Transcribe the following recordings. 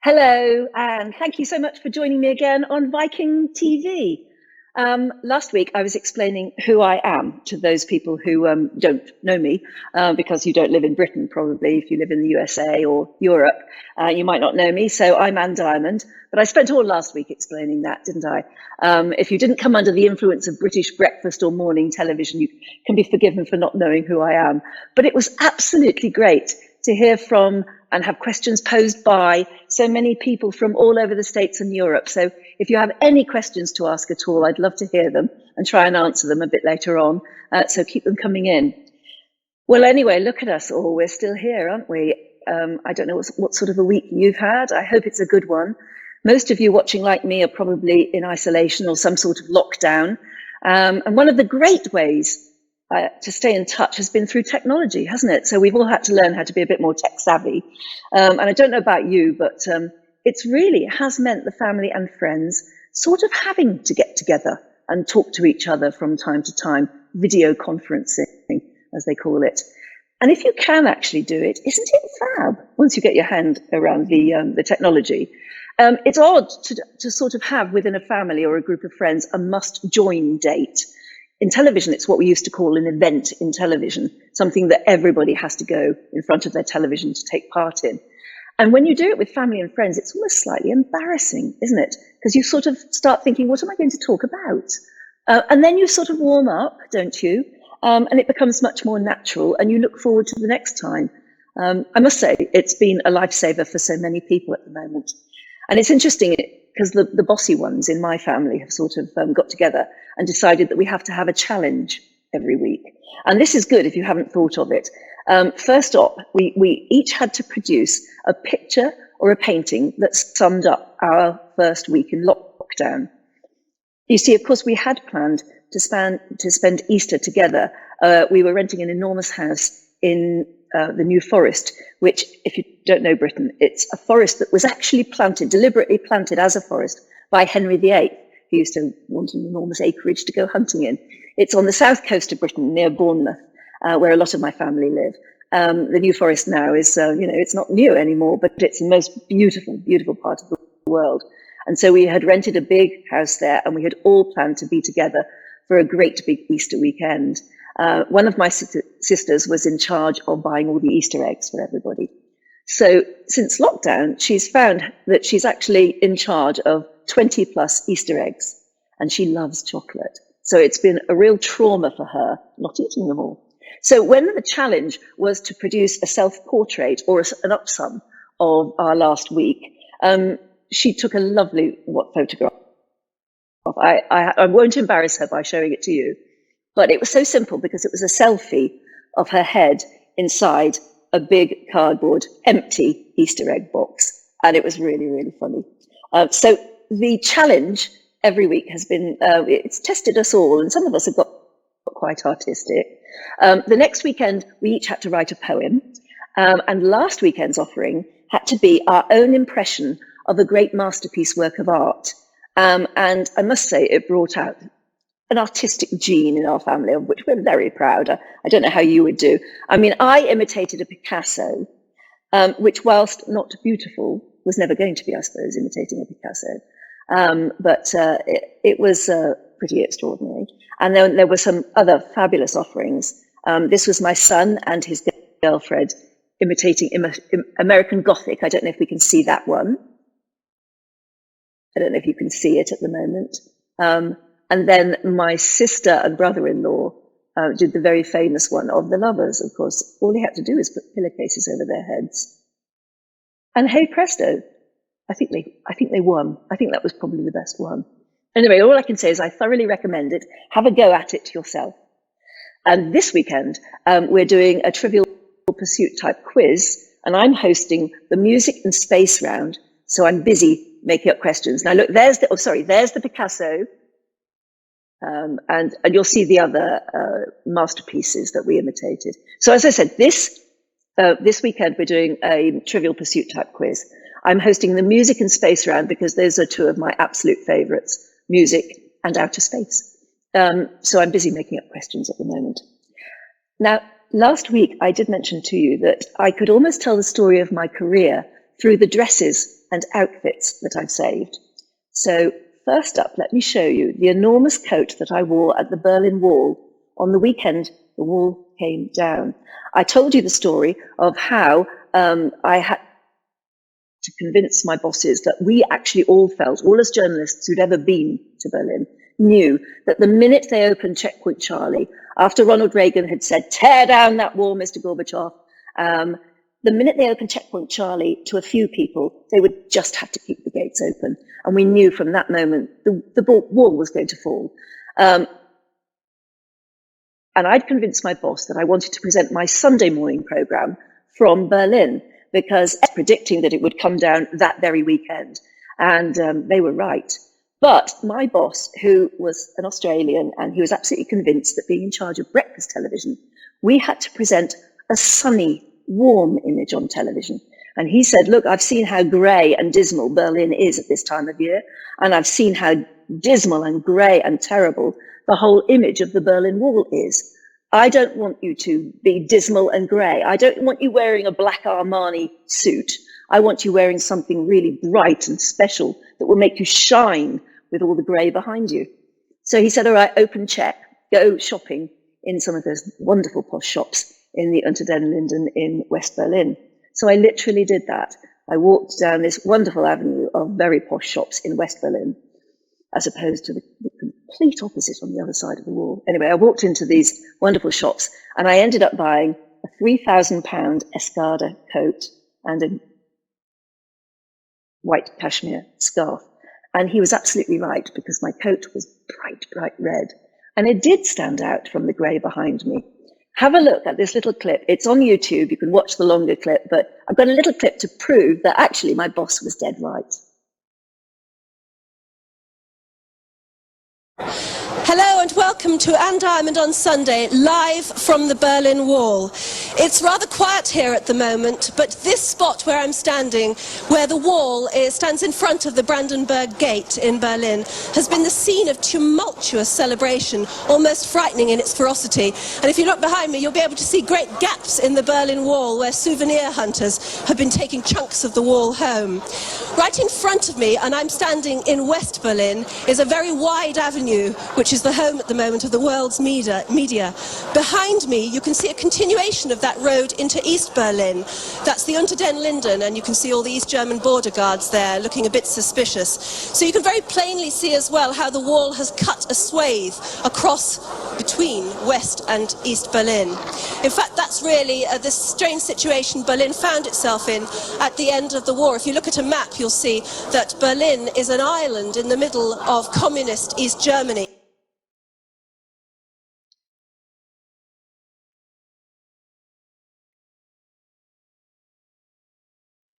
Hello, and thank you so much for joining me again on Viking TV. Last week, I was explaining who I am to those people who don't know me, because you don't live in Britain, probably. If you live in the USA or Europe, you might not know me. So I'm Anne Diamond, but I spent all last week explaining that, didn't I? If you didn't come under the influence of British breakfast or morning television, you can be forgiven for not knowing who I am. But it was absolutely great to hear from and have questions posed by so many people from all over the States and Europe. So if you have any questions to ask at all, I'd love to hear them and try and answer them a bit later on. So keep them coming in. Well, anyway, look at us all. We're still here, aren't we? I don't know what sort of a week you've had. I hope it's a good one. Most of you watching like me are probably in isolation or some sort of lockdown. And one of the great ways to stay in touch has been through technology, hasn't it? So we've all had to learn how to be a bit more tech savvy. And I don't know about you, but it's really has meant the family and friends sort of having to get together and talk to each other from time to time, video conferencing, as they call it. And if you can actually do it, isn't it fab once you get your hand around the technology? It's odd to sort of have within a family or a group of friends a must join date. In television, it's what we used to call an event in television, something that everybody has to go in front of their television to take part in. And when you do it with family and friends, it's almost slightly embarrassing, isn't it? Because you sort of start thinking, what am I going to talk about? And then you sort of warm up, don't you? And it becomes much more natural and you look forward to the next time. I must say, it's been a lifesaver for so many people at the moment. And it's interesting because the bossy ones in my family have sort of got together and decided that we have to have a challenge every week. And this is good if you haven't thought of it. First up, we each had to produce a picture or a painting that summed up our first week in lockdown. You see, of course, we had planned to spend Easter together. We were renting an enormous house in the New Forest, which, if you don't know Britain, it's a forest that was actually deliberately planted as a forest by Henry VIII, who used to want an enormous acreage to go hunting in. It's on the south coast of Britain, near Bournemouth, where a lot of my family live. The New Forest now is, it's not new anymore, but it's the most beautiful, beautiful part of the world. And so we had rented a big house there, and we had all planned to be together for a great big Easter weekend. One of my sisters was in charge of buying all the Easter eggs for everybody. So since lockdown, she's found that she's actually in charge of 20 plus Easter eggs, and she loves chocolate. So it's been a real trauma for her not eating them all. So when the challenge was to produce a self-portrait or an upsum of our last week, she took a lovely photograph. I won't embarrass her by showing it to you, but it was so simple because it was a selfie of her head inside a big cardboard, empty Easter egg box. And it was really, really funny. So the challenge every week has been, it's tested us all, and some of us have got quite artistic. The next weekend, we each had to write a poem. And last weekend's offering had to be our own impression of a great masterpiece work of art. And I must say, it brought out an artistic gene in our family, of which we're very proud. I don't know how you would do. I mean, I imitated a Picasso, which, whilst not beautiful, was never going to be, I suppose, imitating a Picasso. But it was pretty extraordinary. And then there were some other fabulous offerings. This was my son and his girlfriend imitating American Gothic. I don't know if we can see that one. I don't know if you can see it at the moment. And then my sister and brother-in-law did the very famous one of the lovers, of course. All they had to do is put pillowcases over their heads. And hey presto, I think they won. I think that was probably the best one. Anyway, all I can say is I thoroughly recommend it. Have a go at it yourself. And this weekend, we're doing a Trivial Pursuit type quiz, and I'm hosting the music and space round. So I'm busy making up questions. Now look, there's the Picasso. And you'll see the other masterpieces that we imitated. So as I said, this weekend we're doing a Trivial Pursuit type quiz. I'm hosting the music and space round because those are two of my absolute favorites, music and outer space. So I'm busy making up questions at the moment. Now, last week I did mention to you that I could almost tell the story of my career through the dresses and outfits that I've saved. So first up, let me show you the enormous coat that I wore at the Berlin Wall on the weekend the wall came down. I told you the story of how I had to convince my bosses that we actually all felt, all as journalists who'd ever been to Berlin, knew that the minute they opened Checkpoint Charlie, after Ronald Reagan had said, "Tear down that wall, Mr. Gorbachev," the minute they opened Checkpoint Charlie to a few people, they would just have to keep the gates open. And we knew from that moment the wall was going to fall. And I'd convinced my boss that I wanted to present my Sunday morning program from Berlin, because predicting that it would come down that very weekend. And they were right. But my boss, who was an Australian, and he was absolutely convinced that being in charge of breakfast television, we had to present a sunny, warm image on television. And he said, look, I've seen how grey and dismal Berlin is at this time of year, and I've seen how dismal and grey and terrible the whole image of the Berlin Wall is. I don't want you to be dismal and grey. I don't want you wearing a black Armani suit. I want you wearing something really bright and special that will make you shine with all the grey behind you. So he said, all right, open check, go shopping in some of those wonderful posh shops in the Unter den Linden in West Berlin. So I literally did that. I walked down this wonderful avenue of very posh shops in West Berlin, as opposed to the complete opposite on the other side of the wall. Anyway, I walked into these wonderful shops and I ended up buying a £3,000 Escada coat and a white cashmere scarf. And he was absolutely right, because my coat was bright, bright red. And it did stand out from the grey behind me. Have a look at this little clip. It's on YouTube. You can watch the longer clip, but I've got a little clip to prove that actually my boss was dead right. Hello and welcome to Anne Diamond on Sunday, live from the Berlin Wall. It's rather quiet here at the moment, but this spot where I'm standing, where the wall stands in front of the Brandenburg Gate in Berlin, has been the scene of tumultuous celebration, almost frightening in its ferocity. And if you look behind me, you'll be able to see great gaps in the Berlin Wall where souvenir hunters have been taking chunks of the wall home. Right in front of me, and I'm standing in West Berlin, is a very wide avenue, which is the home at the moment of the world's media. Behind me, you can see a continuation of that road into East Berlin. That's the Unter den Linden, and you can see all the East German border guards there looking a bit suspicious. So you can very plainly see as well how the wall has cut a swathe across between West and East Berlin. In fact, that's really this strange situation Berlin found itself in at the end of the war. If you look at a map, you'll see that Berlin is an island in the middle of communist East Germany.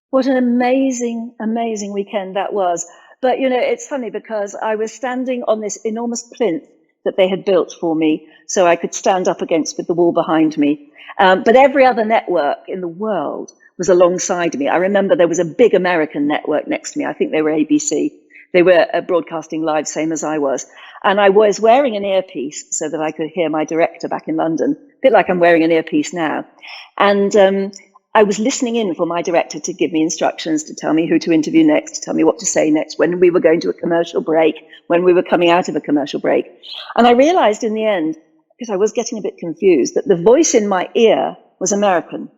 What an amazing, amazing weekend that was. But, you know, it's funny because I was standing on this enormous plinth that they had built for me so I could stand up against with the wall behind me. But every other network in the world was alongside me. I remember there was a big American network next to me. I think they were ABC. They were broadcasting live, same as I was. And I was wearing an earpiece so that I could hear my director back in London, a bit like I'm wearing an earpiece now. And I was listening in for my director to give me instructions, to tell me who to interview next, to tell me what to say next, when we were going to a commercial break, when we were coming out of a commercial break. And I realized in the end, because I was getting a bit confused, that the voice in my ear was American.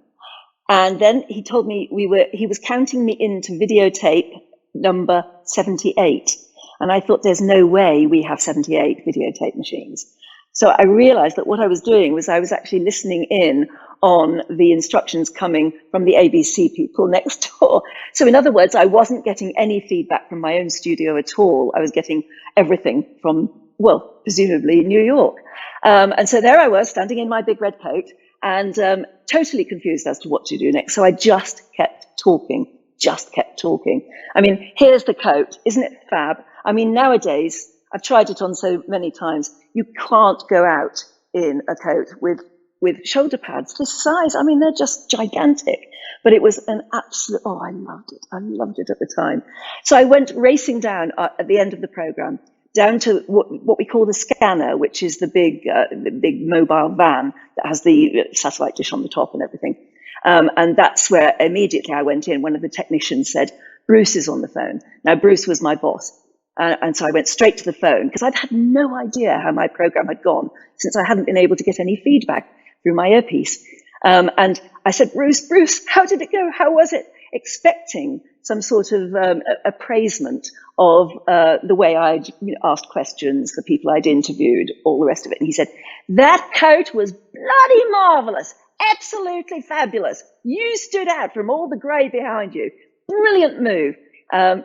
And then he told me he was counting me into videotape number 78. And I thought, there's no way we have 78 videotape machines. So I realized that what I was doing was I was actually listening in on the instructions coming from the ABC people next door. So in other words, I wasn't getting any feedback from my own studio at all. I was getting everything from, well, presumably New York. And so there I was standing in my big red coat and totally confused as to what to do next. So I just kept talking. I mean, here's the coat. Isn't it fab? I mean, nowadays, I've tried it on so many times, you can't go out in a coat with shoulder pads this size. I mean, they're just gigantic. But it was an absolute, oh, I loved it. I loved it at the time. So I went racing down at the end of the program, down to what we call the scanner, which is the big mobile van that has the satellite dish on the top and everything. And that's where immediately I went in. One of the technicians said, Bruce is on the phone. Now, Bruce was my boss. And so I went straight to the phone because I'd had no idea how my program had gone since I hadn't been able to get any feedback through my earpiece. And I said, Bruce, how did it go? How was it? Expecting some sort of appraisement of the way I'd asked questions, the people I'd interviewed, all the rest of it. And he said, that coat was bloody marvelous, absolutely fabulous. You stood out from all the grey behind you. Brilliant move.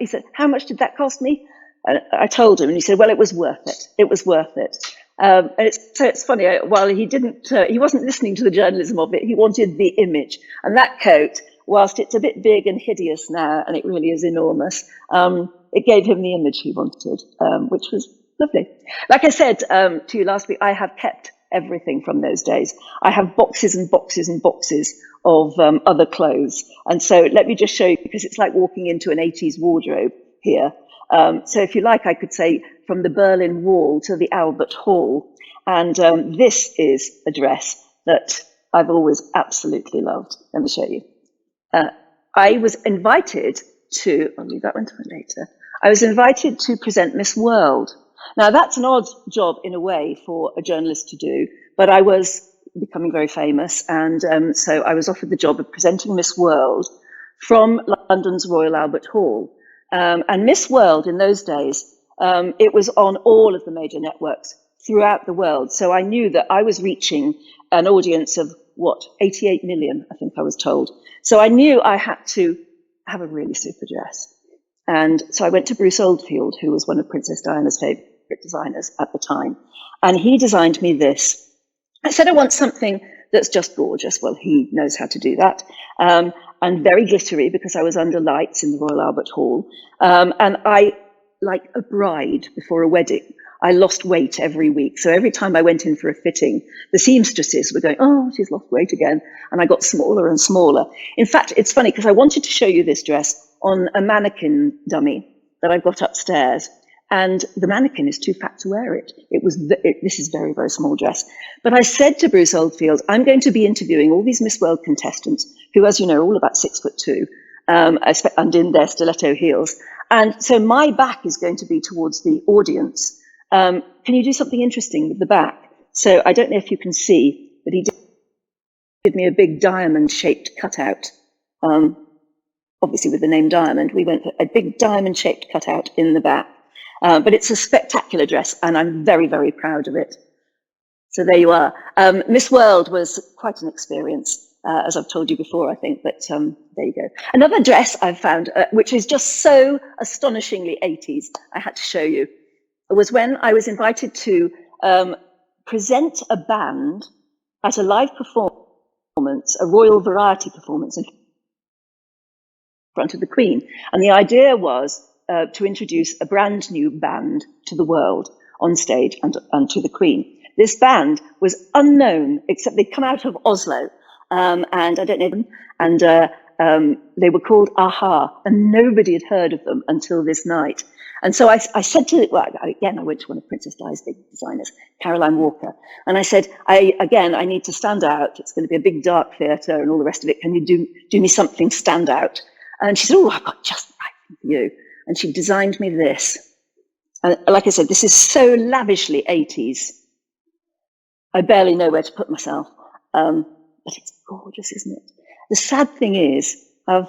He said, how much did that cost me? I told him, and he said, well, it was worth it. It was worth it. And it's funny, while he wasn't listening to the journalism of it, he wanted the image. And that coat, whilst it's a bit big and hideous now, and it really is enormous, it gave him the image he wanted, which was lovely. Like I said to you last week, I have kept everything from those days. I have boxes and boxes and boxes of other clothes. And so let me just show you, because it's like walking into an 80s wardrobe here. So if you like, I could say from the Berlin Wall to the Albert Hall. And this is a dress that I've always absolutely loved. Let me show you. I was invited to, I'll leave that one to later. I was invited to present Miss World. Now, that's an odd job in a way for a journalist to do, but I was becoming very famous. And so I was offered the job of presenting Miss World from London's Royal Albert Hall. And Miss World in those days, it was on all of the major networks throughout the world. So I knew that I was reaching an audience of, 88 million, I think I was told. So I knew I had to have a really super dress. And so I went to Bruce Oldfield, who was one of Princess Diana's favorite designers at the time. And he designed me this. I said, I want something that's just gorgeous. Well, he knows how to do that. And very glittery, because I was under lights in the Royal Albert Hall. And I, like a bride before a wedding, I lost weight every week. So every time I went in for a fitting, the seamstresses were going, oh, she's lost weight again. And I got smaller and smaller. In fact, it's funny, because I wanted to show you this dress on a mannequin dummy that I've got upstairs. And the mannequin is too fat to wear it. This is a very, very small dress. But I said to Bruce Oldfield, I'm going to be interviewing all these Miss World contestants, who, as you know, are all about 6'2", and in their stiletto heels. And so my back is going to be towards the audience. Can you do something interesting with the back? So I don't know if you can see, but he did me a big diamond-shaped cutout. Obviously, with the name Diamond, we went for a big diamond-shaped cutout in the back. But it's a spectacular dress, and I'm very, very proud of it. So there you are. Miss World was quite an experience, as I've told you before, I think, but there you go. Another dress I've found, which is just so astonishingly 80s, I had to show you, was when I was invited to present a band at a live performance, a royal variety performance in front of the Queen. And the idea was to introduce a brand new band to the world on stage and to the Queen. This band was unknown, except they'd come out of Oslo, and I don't know them, and they were called Aha, and nobody had heard of them until this night. And so I said to, well, again, I went to one of Princess Di's big designers, Caroline Walker, and I said, I need to stand out. It's going to be a big dark theatre and all the rest of it. Can you do me something stand out? And she said, oh, I've got just the right thing for you. And she designed me this. And like I said, this is so lavishly 80s. I barely know where to put myself. But it's gorgeous, isn't it? The sad thing is, I've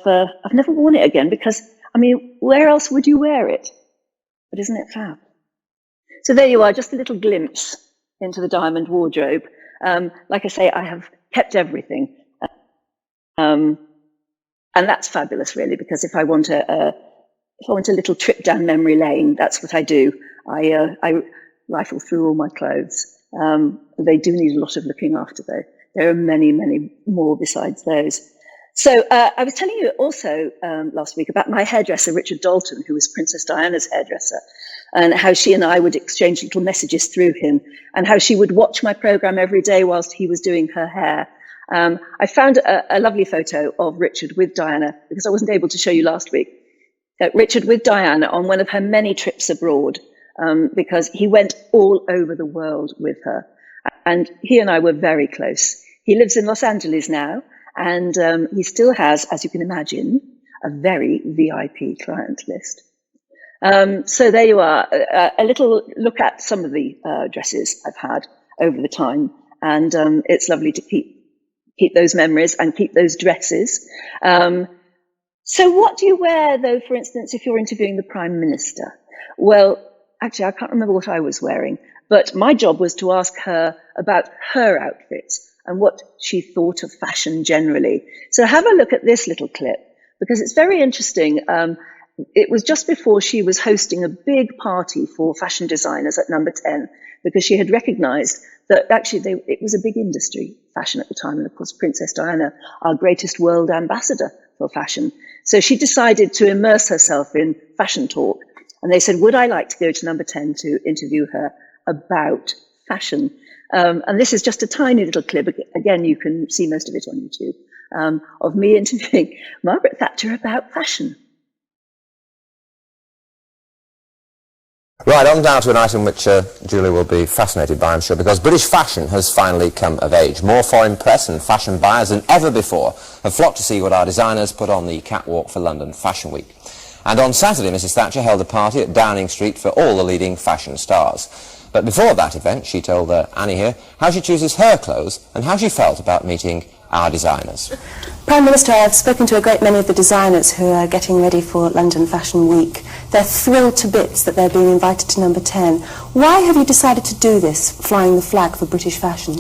never worn it again because, I mean, where else would you wear it? But isn't it fab? So there you are, just a little glimpse into the diamond wardrobe. Like I say, I have kept everything. And that's fabulous, really, because if I want a little trip down memory lane, that's what I do. I rifle through all my clothes. They do need a lot of looking after, though. There are many, many more besides those. So I was telling you also last week about my hairdresser, Richard Dalton, who was Princess Diana's hairdresser, and how she and I would exchange little messages through him, and how she would watch my program every day whilst he was doing her hair. I found a lovely photo of Richard with Diana, because I wasn't able to show you last week. Richard with Diana on one of her many trips abroad, because he went all over the world with her. And he and I were very close. He lives in Los Angeles now, And he still has, as you can imagine, a very VIP client list. So there you are, a little look at some of the dresses I've had over the time. And it's lovely to keep those memories and keep those dresses. So what do you wear, though, for instance, if you're interviewing the Prime Minister? Well, actually, I can't remember what I was wearing, but my job was to ask her about her outfits and what she thought of fashion generally. So have a look at this little clip, because it's very interesting. It was just before she was hosting a big party for fashion designers at Number 10, because she had recognized that actually it was a big industry, fashion at the time. And of course, Princess Diana, our greatest world ambassador for fashion. So she decided to immerse herself in fashion talk. And they said, would I like to go to Number 10 to interview her about fashion? And this is just a tiny little clip. Again, you can see most of it on YouTube, of me interviewing Margaret Thatcher about fashion. Right, on down to an item which Julie will be fascinated by, I'm sure, because British fashion has finally come of age. More foreign press and fashion buyers than ever before have flocked to see what our designers put on the catwalk for London Fashion Week. And on Saturday, Mrs Thatcher held a party at Downing Street for all the leading fashion stars. But before that event, she told Annie here how she chooses her clothes and how she felt about meeting our designers. Prime Minister, I've spoken to a great many of the designers who are getting ready for London Fashion Week. They're thrilled to bits that they're being invited to Number 10. Why have you decided to do this, flying the flag for British fashion?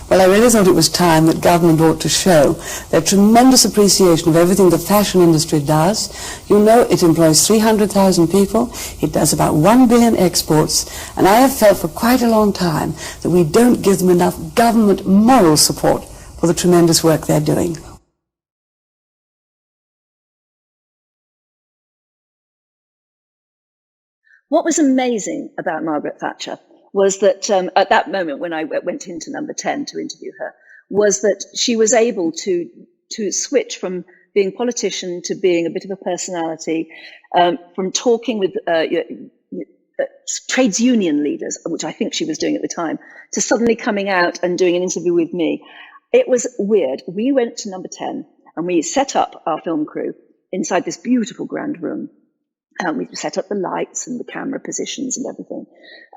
Well, I really thought it was time that government ought to show their tremendous appreciation of everything the fashion industry does. You know, it employs 300,000 people, it does about 1 billion exports, and I have felt for quite a long time that we don't give them enough government moral support for the tremendous work they're doing. What was amazing about Margaret Thatcher was that at that moment when I went into Number 10 to interview her, was that she was able to switch from being politician to being a bit of a personality, from talking with trades union leaders, which I think she was doing at the time, to suddenly coming out and doing an interview with me. It was weird. We went to Number 10 and we set up our film crew inside this beautiful grand room. We set up the lights and the camera positions and everything.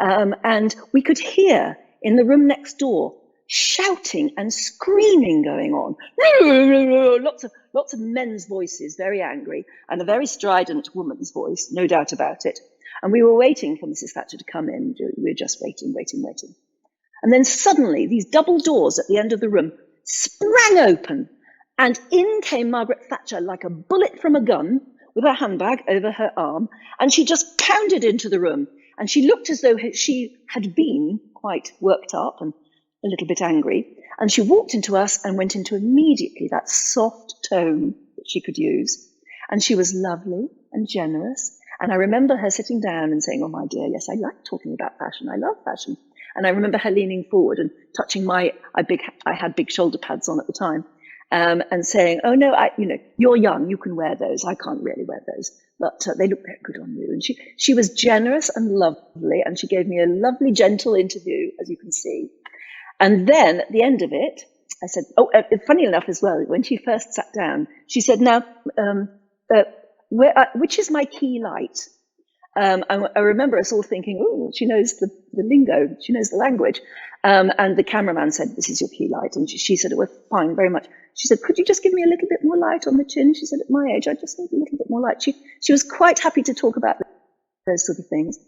And we could hear in the room next door shouting and screaming going on. Lots of men's voices, very angry, and a very strident woman's voice, no doubt about it. And we were waiting for Mrs. Thatcher to come in. We were just waiting. And then suddenly these double doors at the end of the room sprang open, and in came Margaret Thatcher like a bullet from a gun, with her handbag over her arm, and she just pounded into the room. And she looked as though she had been quite worked up and a little bit angry. And she walked into us and went into immediately that soft tone that she could use. And she was lovely and generous. And I remember her sitting down and saying, oh, my dear, yes, I like talking about fashion. I love fashion. And I remember her leaning forward and touching I had big shoulder pads on at the time. And saying, oh, no, you're young, you can wear those. I can't really wear those, but they look very good on you. And she was generous and lovely, and she gave me a lovely, gentle interview, as you can see. And then at the end of it, I said, funny enough as well, when she first sat down, she said, now, which is my key light? I remember us all thinking, oh, she knows the lingo, she knows the language. And the cameraman said, this is your key light. And she said, oh, fine, very much. She said, could you just give me a little bit more light on the chin? She said, at my age, I just need a little bit more light. She was quite happy to talk about those sort of things.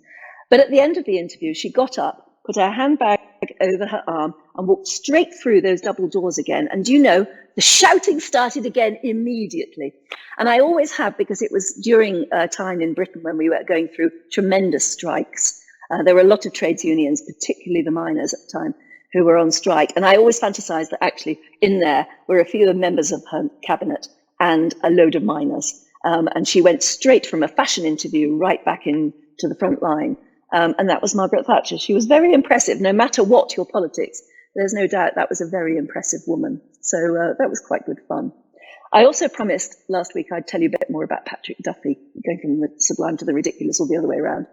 But at the end of the interview, she got up, put her handbag over her arm, and walked straight through those double doors again. And you know, the shouting started again immediately. And I always have, because it was during a time in Britain when we were going through tremendous strikes. There were a lot of trades unions, particularly the miners at the time, who were on strike. And I always fantasized that actually in there were a few members of her cabinet and a load of miners. And she went straight from a fashion interview right back into the front line. And that was Margaret Thatcher. She was very impressive, no matter what your politics. There's no doubt that was a very impressive woman. So that was quite good fun. I also promised last week I'd tell you a bit more about Patrick Duffy, going from the sublime to the ridiculous or the other way around.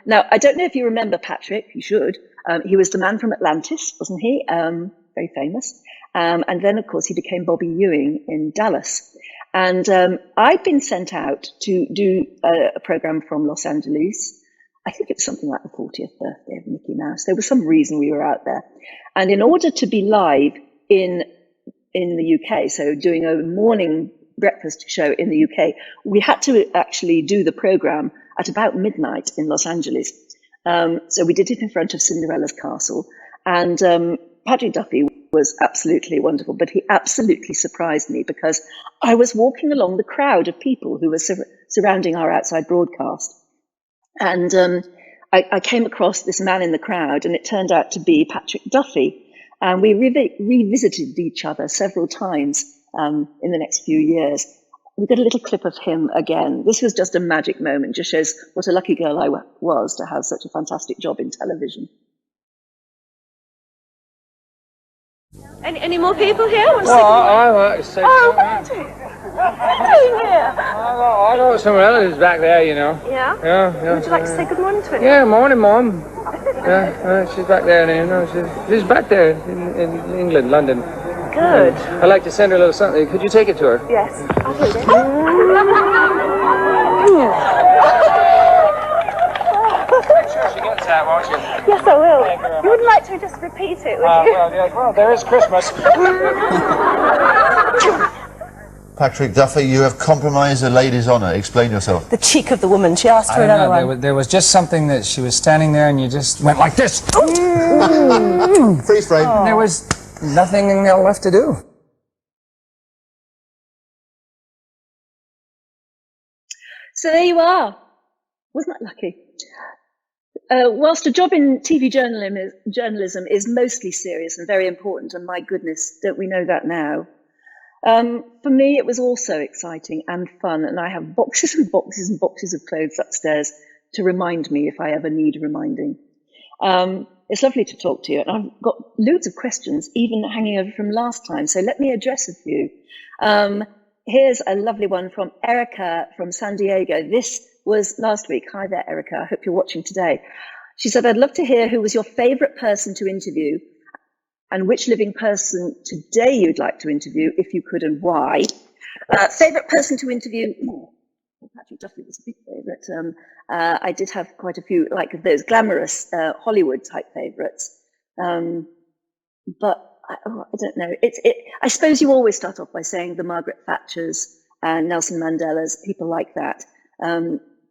Now, I don't know if you remember Patrick, you should. He was the man from Atlantis, wasn't he? Very famous. And then, of course, he became Bobby Ewing in Dallas. And I'd been sent out to do a program from Los Angeles. I think it was something like the 40th birthday of Mickey Mouse. There was some reason we were out there. And in order to be live in the UK, so doing a morning breakfast show in the UK, we had to actually do the program at about midnight in Los Angeles. So we did it in front of Cinderella's castle. And Patrick Duffy was absolutely wonderful, but he absolutely surprised me because I was walking along the crowd of people who were surrounding our outside broadcast. And I came across this man in the crowd, and it turned out to be Patrick Duffy. And we revisited each other several times in the next few years. We got a little clip of him again. This was just a magic moment, just shows what a lucky girl I was to have such a fantastic job in television. Any more people here? Well, I say oh, Patrick! What are you doing here? I got some relatives back there, you know. Yeah? Yeah. Would you like to say good morning to him? Yeah, morning, Mom. Yeah, she's back there, you know. She's back there in England, London. Good. I'd like to send her a little something. Could you take it to her? Yes, I'll do it. Make sure she gets that, won't you? Yes, I will. You wouldn't like to just repeat it, would you? Well, there is Christmas. Patrick Duffy, you have compromised a lady's honour. Explain yourself. The cheek of the woman. She asked for another one. There was just something that she was standing there and you just went like this. Freeze frame. And there was nothing left to do. So there you are. Wasn't that lucky? Whilst a job in TV journalism is mostly serious and very important, and my goodness, don't we know that now? For me, it was also exciting and fun, and I have boxes and boxes and boxes of clothes upstairs to remind me if I ever need reminding. It's lovely to talk to you, and I've got loads of questions, even hanging over from last time, so let me address a few. Here's a lovely one from Erica from San Diego. This was last week. Hi there, Erica. I hope you're watching today. She said, I'd love to hear who was your favourite person to interview and which living person today you'd like to interview, if you could, and why. Favourite person to interview? Patrick Duffy was a big favourite. I did have quite a few, like those glamorous Hollywood-type favourites. But I don't know. I suppose you always start off by saying the Margaret Thatchers and Nelson Mandelas, people like that,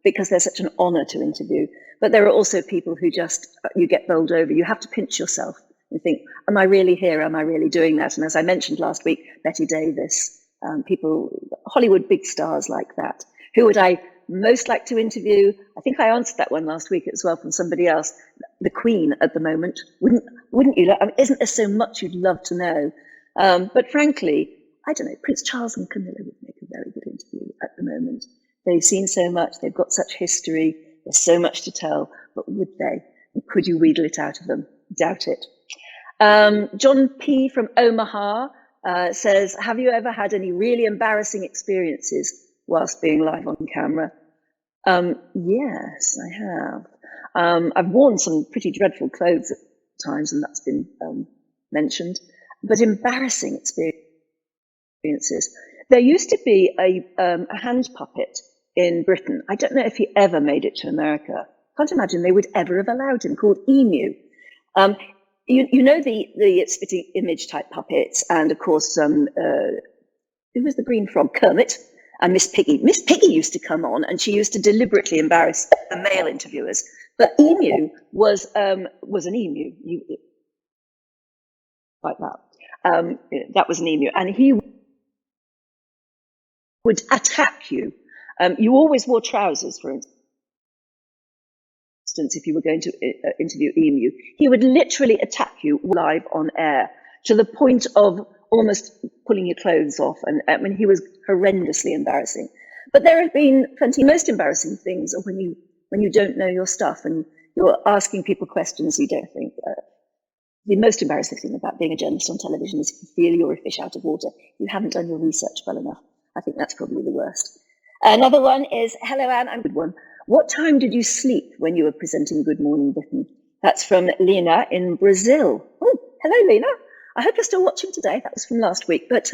because they're such an honour to interview. But there are also people who just, you get bowled over. You have to pinch yourself and think, am I really here? Am I really doing that? And as I mentioned last week, Betty Davis, people, Hollywood big stars like that. Who would I most like to interview? I think I answered that one last week as well from somebody else. The Queen at the moment. Wouldn't you? I mean, isn't there so much you'd love to know? But frankly, I don't know, Prince Charles and Camilla would make a very good interview at the moment. They've seen so much, they've got such history, there's so much to tell, but would they? Could you wheedle it out of them? Doubt it. John P. from Omaha says, have you ever had any really embarrassing experiences whilst being live on camera? Yes, I have. I've worn some pretty dreadful clothes at times, and that's been mentioned, but embarrassing experiences. There used to be a hand puppet in Britain. I don't know if he ever made it to America. Can't imagine they would ever have allowed him, called Emu. You know the spitting image type puppets, and of course, who was the green frog? Kermit and Miss Piggy. Miss Piggy used to come on, and she used to deliberately embarrass the male interviewers. But Emu was an emu, like that. That was an emu, and he would attack you. You always wore trousers, for instance, if you were going to interview Emu. He would literally attack you live on air to the point of almost pulling your clothes off. And I mean, he was horrendously embarrassing. But there have been plenty. Most embarrassing things are when you don't know your stuff and you're asking people questions you don't think. The most embarrassing thing about being a journalist on television is if you feel you're a fish out of water. You haven't done your research well enough. I think that's probably the worst. Another one is, hello, Anne, I'm a good one. What time did you sleep when you were presenting Good Morning Britain? That's from Lena in Brazil. Oh, hello, Lena. I hope you're still watching today. That was from last week. But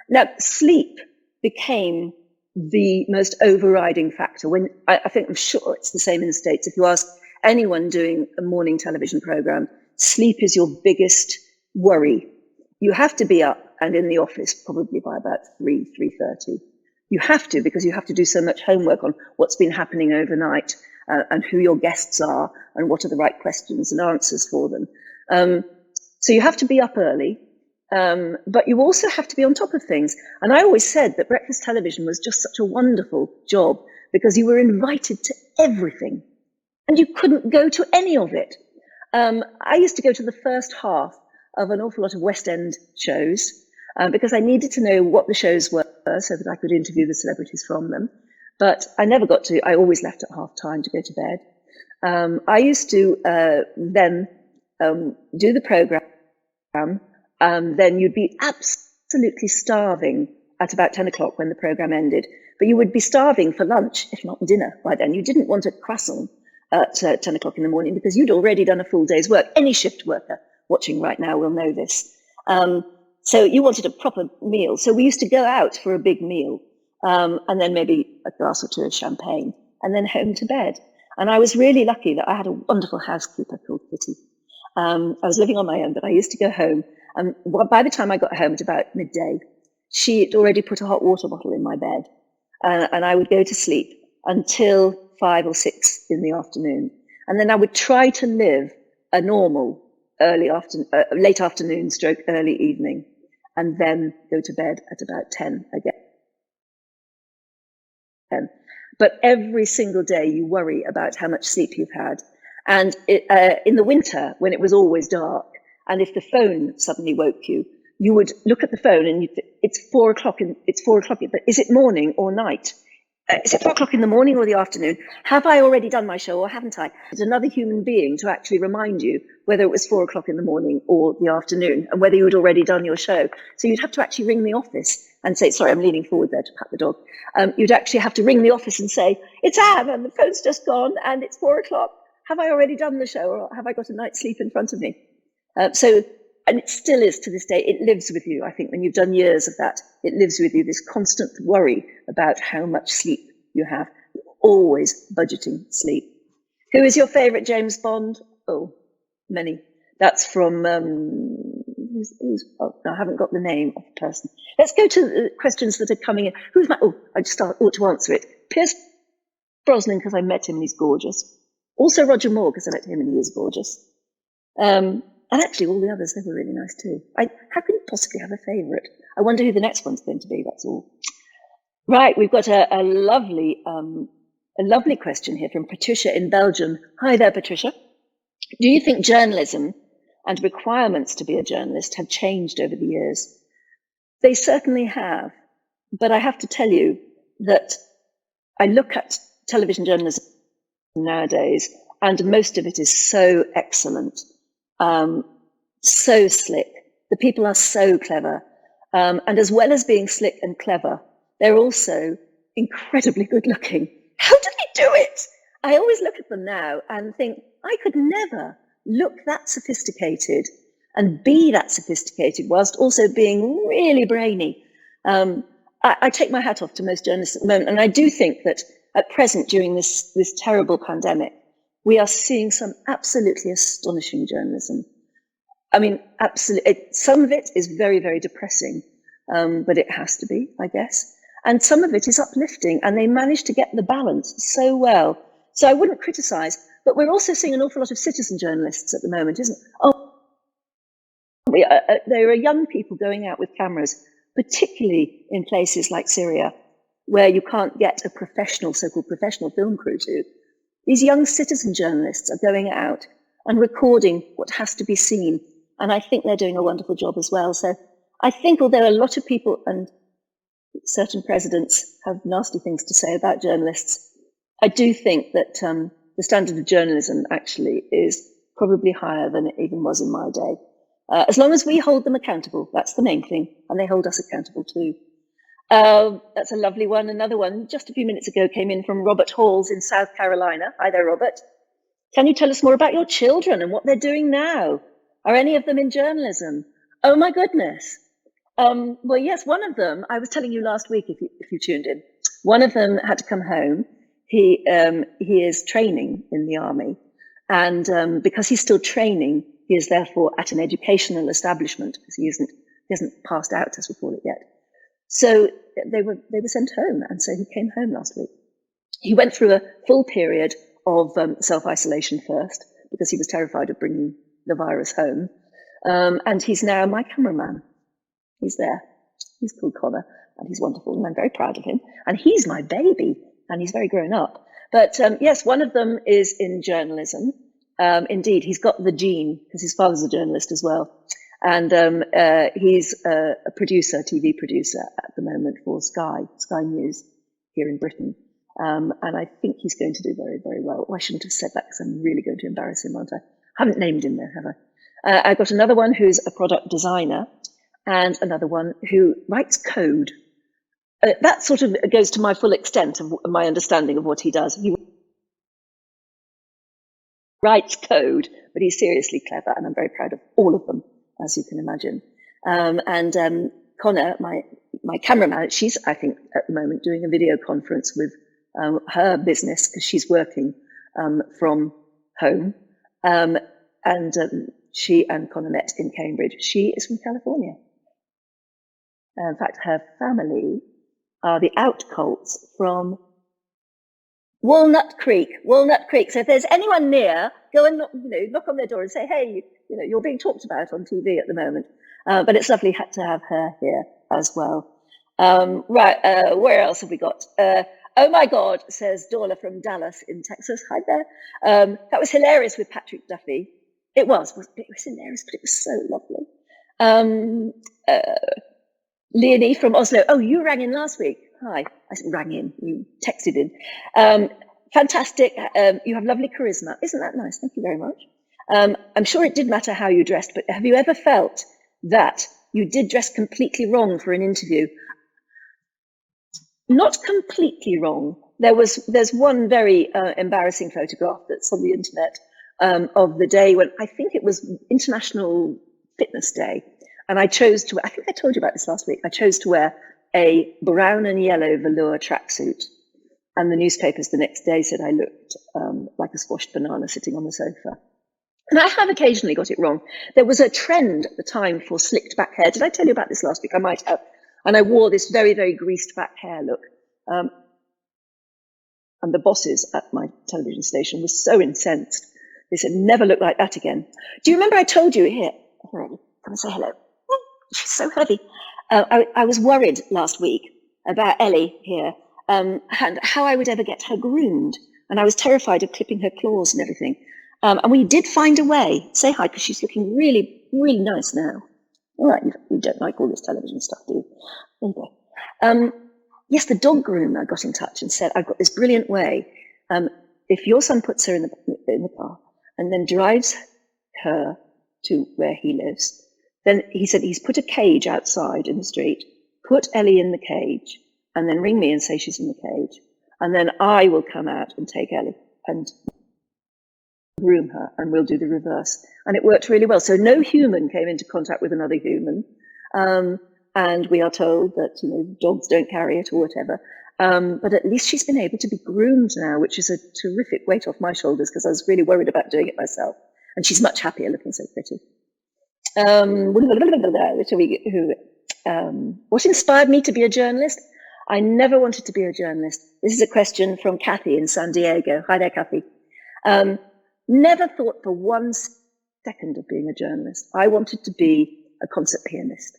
now sleep became the most overriding factor. When I think, I'm sure it's the same in the States. If you ask anyone doing a morning television program, sleep is your biggest worry. You have to be up and in the office probably by about 3:30. You have to, because you have to do so much homework on what's been happening overnight and who your guests are and what are the right questions and answers for them. So you have to be up early, but you also have to be on top of things. And I always said that breakfast television was just such a wonderful job because you were invited to everything and you couldn't go to any of it. I used to go to the first half of an awful lot of West End shows because I needed to know what the shows were so that I could interview the celebrities from them. But I never got to, I always left at half time to go to bed. I used to then do the program, then you'd be absolutely starving at about 10 o'clock when the program ended, but you would be starving for lunch, if not dinner by then. You didn't want a croissant at 10 o'clock in the morning because you'd already done a full day's work. Any shift worker watching right now will know this. So you wanted a proper meal. So we used to go out for a big meal and then maybe a glass or two of champagne and then home to bed. And I was really lucky that I had a wonderful housekeeper called Kitty. I was living on my own, but I used to go home. And by the time I got home at about midday, she had already put a hot water bottle in my bed. And I would go to sleep until 5 or 6 in the afternoon. And then I would try to live a normal late afternoon stroke early evening, and then go to bed at about 10 again. But every single day you worry about how much sleep you've had. And in the winter, when it was always dark, and if the phone suddenly woke you, you would look at the phone and it's 4 o'clock, but is it morning or night? Is it 4 o'clock in the morning or the afternoon? Have I already done my show or haven't I? There's another human being to actually remind you whether it was 4 o'clock in the morning or the afternoon and whether you had already done your show. So you'd have to actually ring the office and say, sorry, I'm leaning forward there to pat the dog. You'd actually have to ring the office and say, it's Anne and the phone's just gone and it's 4 o'clock. Have I already done the show or have I got a night's sleep in front of me? And it still is to this day, it lives with you. I think when you've done years of that, it lives with you, this constant worry about how much sleep you have. You're always budgeting sleep. Who is your favourite James Bond? Oh, many. That's from, I haven't got the name of the person. Let's go to the questions that are coming in. I just ought to answer it. Pierce Brosnan, because I met him and he's gorgeous. Also Roger Moore, because I met him and he is gorgeous. And actually, all the others, they were really nice too. How can you possibly have a favourite? I wonder who the next one's going to be, that's all. Right, we've got a lovely question here from Patricia in Belgium. Hi there, Patricia. Do you think journalism and requirements to be a journalist have changed over the years? They certainly have. But I have to tell you that I look at television journalism nowadays, and most of it is so excellent. So slick. The people are so clever. And as well as being slick and clever, they're also incredibly good looking. How do they do it? I always look at them now and think, I could never look that sophisticated and be that sophisticated whilst also being really brainy. I take my hat off to most journalists at the moment. And I do think that at present, during this terrible pandemic, we are seeing some absolutely astonishing journalism. I mean, absolutely. Some of it is very, very depressing, but it has to be, I guess. And some of it is uplifting, and they manage to get the balance so well. So I wouldn't criticise, but we're also seeing an awful lot of citizen journalists at the moment, isn't it? There are young people going out with cameras, particularly in places like Syria, where you can't get a professional, so-called professional film crew to. These young citizen journalists are going out and recording what has to be seen. And I think they're doing a wonderful job as well. So I think although a lot of people and certain presidents have nasty things to say about journalists, I do think that the standard of journalism actually is probably higher than it even was in my day. As long as we hold them accountable, that's the main thing. And they hold us accountable too. That's a lovely one. Another one just a few minutes ago came in from Robert Halls in South Carolina. Hi there, Robert. Can you tell us more about your children and what they're doing now? Are any of them in journalism? Oh my goodness. Well, yes, one of them, I was telling you last week, if you tuned in, one of them had to come home. He is training in the army, and because he's still training, he is therefore at an educational establishment, because he hasn't passed out, as we call it, yet. So they were sent home, and so he came home last week. He went through a full period of self-isolation first, because he was terrified of bringing the virus home, and he's now my cameraman. He's there. He's called Connor, and he's wonderful, and I'm very proud of him. And he's my baby, and he's very grown up. But yes, one of them is in journalism. Indeed, he's got the gene, because his father's a journalist as well. And he's a producer, TV producer at the moment for Sky News here in Britain. And I think he's going to do very, very well. Oh, I shouldn't have said that, because I'm really going to embarrass him, aren't I? I haven't named him there, have I? I've got another one who's a product designer, and another one who writes code. That sort of goes to my full extent of my understanding of what he does. He writes code, but he's seriously clever, and I'm very proud of all of them, as you can imagine. And Connor, my cameraman, she's, I think, at the moment doing a video conference with her business, because she's working from home. And she and Connor met in Cambridge. She is from California. In fact, her family are the Outcolts from Walnut Creek. So if there's anyone near, go and knock on their door and say, hey, you're being talked about on TV at the moment. But it's lovely to have her here as well. Right, where else have we got? Oh my God, says Dorla from Dallas in Texas. Hi there. That was hilarious with Patrick Duffy. It was hilarious, but it was so lovely. Leonie from Oslo. Oh, you rang in last week. Hi. I rang in. You texted in. Fantastic. You have lovely charisma. Isn't that nice? Thank you very much. I'm sure it did matter how you dressed, but have you ever felt that you did dress completely wrong for an interview? Not completely wrong. There's one very embarrassing photograph that's on the internet of the day when I think it was International Fitness Day. And I chose to, I think I told you about this last week, I chose to wear a brown and yellow velour tracksuit. And the newspapers the next day said I looked like a squashed banana sitting on the sofa. And I have occasionally got it wrong. There was a trend at the time for slicked back hair. Did I tell you about this last week? I might have. And I wore this very, very greased back hair look. And the bosses at my television station were so incensed. They said, never look like that again. Do you remember I told you, here, come and say hello. She's so heavy. I was worried last week about Ellie here and how I would ever get her groomed. And I was terrified of clipping her claws and everything. And we did find a way. Say hi, because she's looking really, really nice now. All right, you don't like all this television stuff, do you? There you go. Yes, the dog groomer got in touch and said, I've got this brilliant way. If your son puts her in the car and then drives her to where he lives, then he said he's put a cage outside in the street, put Ellie in the cage, and then ring me and say she's in the cage. And then I will come out and take Ellie and groom her, and we'll do the reverse. And it worked really well. So no human came into contact with another human. And we are told that, dogs don't carry it or whatever. But at least she's been able to be groomed now, which is a terrific weight off my shoulders, because I was really worried about doing it myself. And she's much happier, looking so pretty. What inspired me to be a journalist? I never wanted to be a journalist. This is a question from Kathy in San Diego. Hi there, Kathy. Never thought for 1 second of being a journalist. I wanted to be a concert pianist.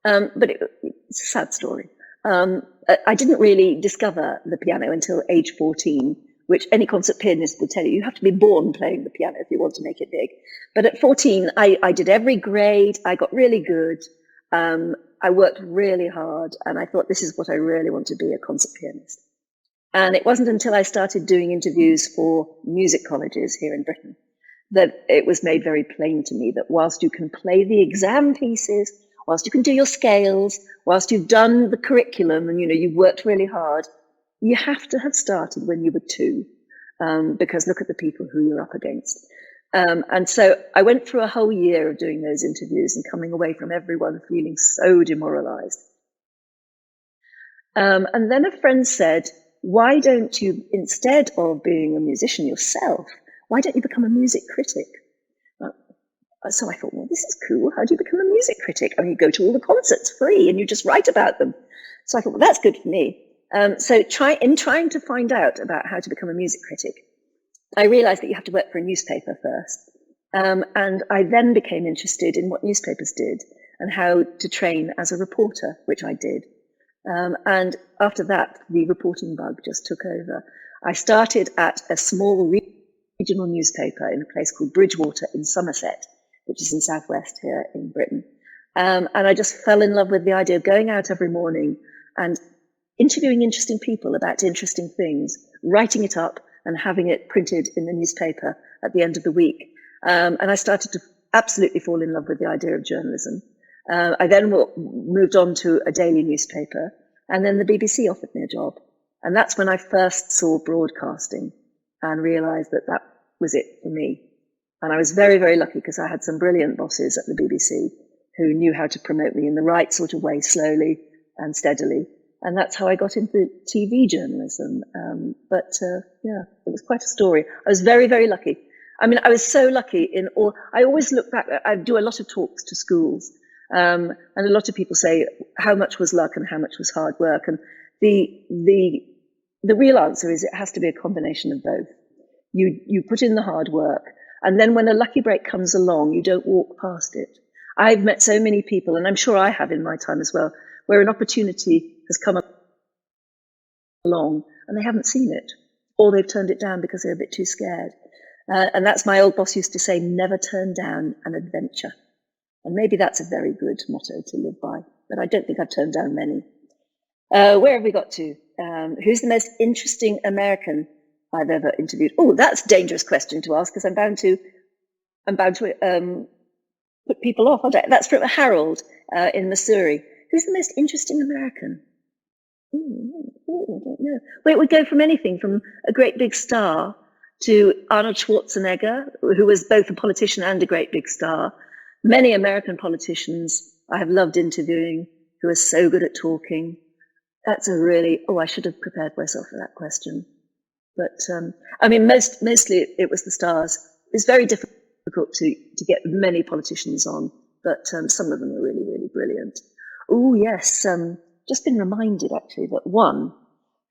But it's a sad story. I didn't really discover the piano until age 14, which any concert pianist will tell you. You have to be born playing the piano if you want to make it big. But at 14, I did every grade. I got really good. I worked really hard, and I thought, this is what I really want to be, a concert pianist. And it wasn't until I started doing interviews for music colleges here in Britain that it was made very plain to me that whilst you can play the exam pieces, whilst you can do your scales, whilst you've done the curriculum and you've worked really hard, you have to have started when you were 2, because look at the people who you're up against. And so I went through a whole year of doing those interviews and coming away from everyone feeling so demoralized. And then a friend said, why don't you, instead of being a musician yourself, why don't you become a music critic? So I thought, well, this is cool. How do you become a music critic? I mean, you go to all the concerts free and you just write about them. So I thought, well, that's good for me. So in trying to find out about how to become a music critic, I realized that you have to work for a newspaper first. And I then became interested in what newspapers did and how to train as a reporter, which I did. And after that, the reporting bug just took over. I started at a small regional newspaper in a place called Bridgewater in Somerset, which is in southwest here in Britain. And I just fell in love with the idea of going out every morning and interviewing interesting people about interesting things, writing it up and having it printed in the newspaper at the end of the week. And I started to absolutely fall in love with the idea of journalism. I then moved on to a daily newspaper, and then the BBC offered me a job. And that's when I first saw broadcasting and realized that that was it for me. And I was very, very lucky because I had some brilliant bosses at the BBC who knew how to promote me in the right sort of way, slowly and steadily. And that's how I got into TV journalism. Yeah, it was quite a story. I was very, very lucky. I mean, I was so lucky I always look back, I do a lot of talks to schools. And a lot of people say, how much was luck and how much was hard work? And the real answer is it has to be a combination of both. You put in the hard work, and then when a lucky break comes along, you don't walk past it. I've met so many people, and I'm sure I have in my time as well, where an opportunity has come along and they haven't seen it, or they've turned it down because they're a bit too scared. And that's my old boss used to say, never turn down an adventure. And maybe that's a very good motto to live by, but I don't think I've turned down many. Where have we got to? Who's the most interesting American I've ever interviewed? Oh, that's a dangerous question to ask because I'm bound to put people off. That's from Harold in Missouri. Who's the most interesting American? I don't know. Well, it would go from anything from a great big star to Arnold Schwarzenegger, who was both a politician and a great big star. Many American politicians I have loved interviewing who are so good at talking. That's a really, I should have prepared myself for that question. But I mean, mostly it was the stars. It's very difficult to get many politicians on, but some of them are really, really brilliant. Oh, yes. Just been reminded, actually, that one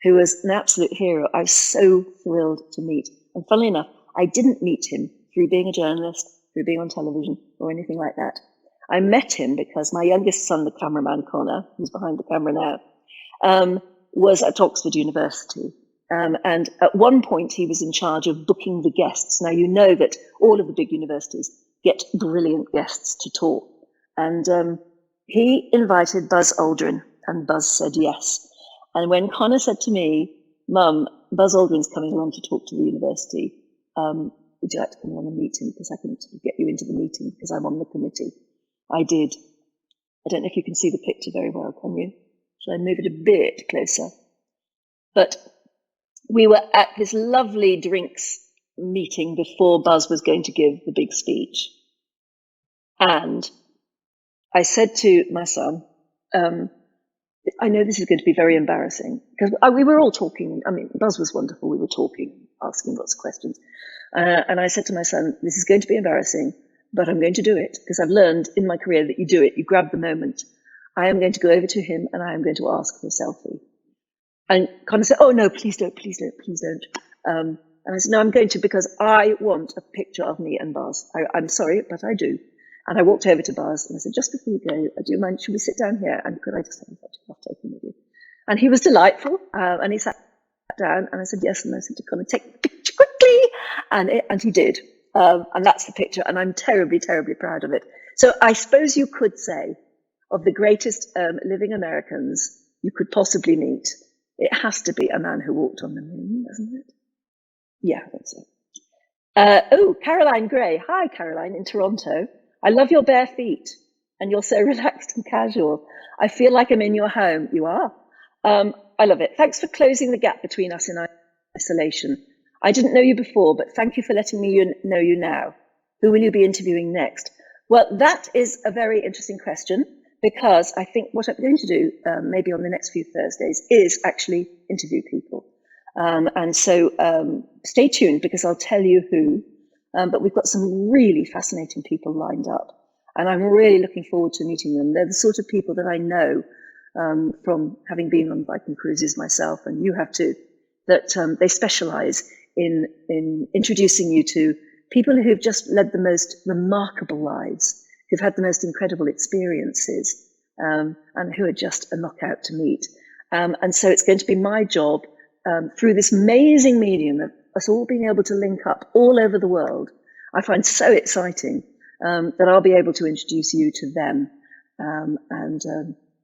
who was an absolute hero, I was so thrilled to meet. And funnily enough, I didn't meet him through being a journalist, through being on television, or anything like that. I met him because my youngest son, the cameraman Connor, who's behind the camera now, was at Oxford University. And at one point, he was in charge of booking the guests. Now, you know that all of the big universities get brilliant guests to talk. And he invited Buzz Aldrin, and Buzz said yes. And when Connor said to me, Mum, Buzz Aldrin's coming along to talk to the university, would you like to come along and meet him? Because I can get you into the meeting because I'm on the committee. I did. I don't know if you can see the picture very well, can you? Shall I move it a bit closer? But we were at this lovely drinks meeting before Buzz was going to give the big speech. And I said to my son, I know this is going to be very embarrassing because we were all talking. I mean, Buzz was wonderful. We were talking, asking lots of questions. And I said to my son, this is going to be embarrassing, but I'm going to do it because I've learned in my career that you do it. You grab the moment. I am going to go over to him and I am going to ask for a selfie. And Connor said, oh, no, please don't, please don't, please don't. And I said, no, I'm going to because I want a picture of me and Buzz. I'm sorry, but I do. And I walked over to Buzz and I said, just before you go, do you mind, should we sit down here? And could I just have a photograph taken with you? And he was delightful. And he sat down and I said, yes. And I said to Connor, take the picture quickly. And he did. And that's the picture. And I'm terribly, terribly proud of it. So I suppose you could say of the greatest living Americans you could possibly meet, it has to be a man who walked on the moon, doesn't it? Yeah, I think so. Caroline Gray. Hi, Caroline, in Toronto. I love your bare feet, and you're so relaxed and casual. I feel like I'm in your home. You are. I love it. Thanks for closing the gap between us in isolation. I didn't know you before, but thank you for letting me know you now. Who will you be interviewing next? Well, that is a very interesting question, because I think what I'm going to do, maybe on the next few Thursdays, is actually interview people. And so stay tuned, because I'll tell you who. But we've got some really fascinating people lined up, and I'm really looking forward to meeting them. They're the sort of people that I know from having been on Viking cruises myself, and you have too, that they specialize in introducing you to people who've just led the most remarkable lives, who've had the most incredible experiences, and who are just a knockout to meet. And so it's going to be my job, through this amazing medium of us all being able to link up all over the world. I find so exciting that I'll be able to introduce you to them.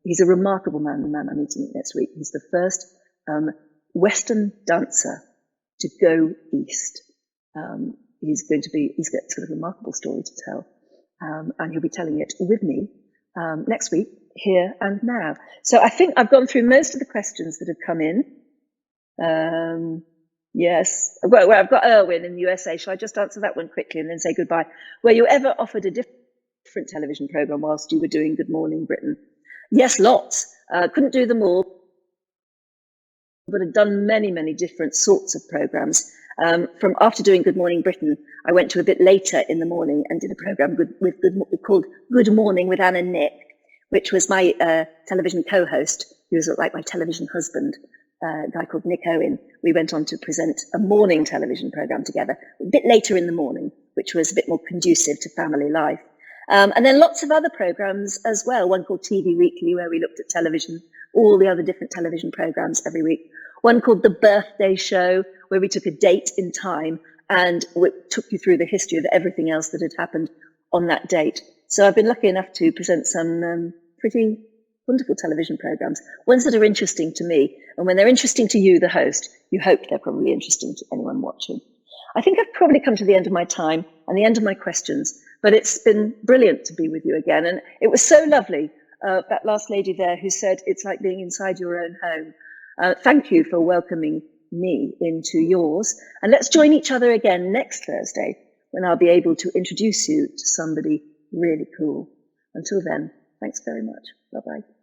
He's a remarkable man, the man I'm meeting next week. He's the first Western dancer to go east. He's got sort of a remarkable story to tell, and he'll be telling it with me next week, here and now. So I think I've gone through most of the questions that have come in. Yes, well, I've got Erwin in the USA. Shall I just answer that one quickly and then say goodbye? Were you ever offered a different television program whilst you were doing Good Morning Britain? Yes, lots. Couldn't do them all, but I've done many, many different sorts of programs. From after doing Good Morning Britain, I went to a bit later in the morning and did a program called Good Morning with Anne and Nick, which was my television co-host, who was like my television husband, a guy called Nick Owen. We went on to present a morning television program together, a bit later in the morning, which was a bit more conducive to family life. And then lots of other programs as well, one called TV Weekly, where we looked at television, all the other different television programs every week. One called The Birthday Show, where we took a date in time and took you through the history of everything else that had happened on that date. So I've been lucky enough to present some pretty wonderful television programs, ones that are interesting to me. And when they're interesting to you, the host, you hope they're probably interesting to anyone watching. I think I've probably come to the end of my time and the end of my questions, but it's been brilliant to be with you again. And it was so lovely, that last lady there who said it's like being inside your own home. Thank you for welcoming me into yours. And let's join each other again next Thursday, when I'll be able to introduce you to somebody really cool. Until then, thanks very much. Bye-bye.